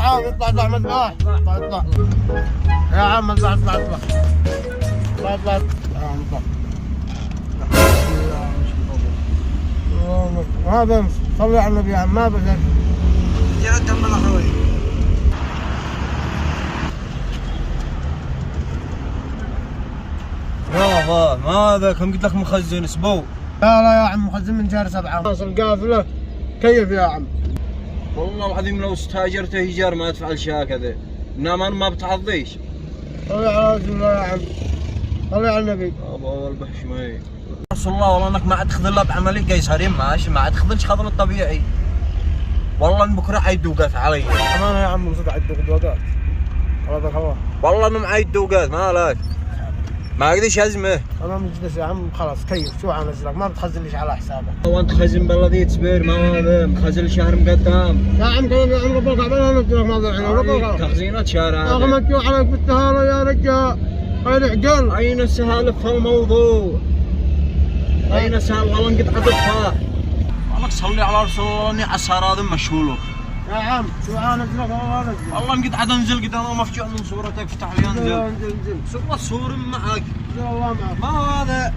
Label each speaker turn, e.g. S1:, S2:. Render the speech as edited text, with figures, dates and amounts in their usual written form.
S1: عم اطلع اطلع مذبح اطلع اطلع يا عم اطلع اطلع اطلع اطلع اطلع يا عم اطلع ما بمشي صلي على النبي يا عم ما بزل
S2: يا دم الاخوي يابا ما هذا كم قلت لك مخزن اسبوع.
S1: لا لا يا عم مخزن من شهر 7 خلاص القافله كيف يا عم
S2: والله العظيم لو استاجرت ايجار ما ادفع الشيء كذا انما ما بتعضيش.
S1: صلي على رسول الله يا عم صلي على النبي
S2: ابا والبحش ماي رسول الله والله انك ما عاد تخذ الا بعمليه قيصري ماشي ما عاد تخذلش خذل الطبيعي والله ان بكره عيد دوقات علي
S1: امانه يا عم صدق عيد دوقات هذاك الله
S2: والله انه معيد دوقات ما لك ما اقدرش ازمه
S1: انا مجلس يا عم خلاص كيف شو انزلك ما بتخزنليش على حسابك
S2: وانت خزن بلدي تصبر ما هذا مخزن شهر مقدام
S1: يا عم كلام يا عم ربك عبالها نزلك ما ضل ربك
S2: تخزينة شهر هذا
S1: اغمد جو عليك بالسهاله يا رجال هاي العقل
S2: اين السهاله في الموضوع اين السهاله والله انقطع الطفاح والله صلي على رسول الله اني عسار هذا مشهولك
S1: يا عم شو انزلك والله انزل
S2: والله انقطع انزل قدام مفجوع من صورتك افتح لي انزل
S1: انزل
S2: والله صور معك
S1: والله معك
S2: ما هذا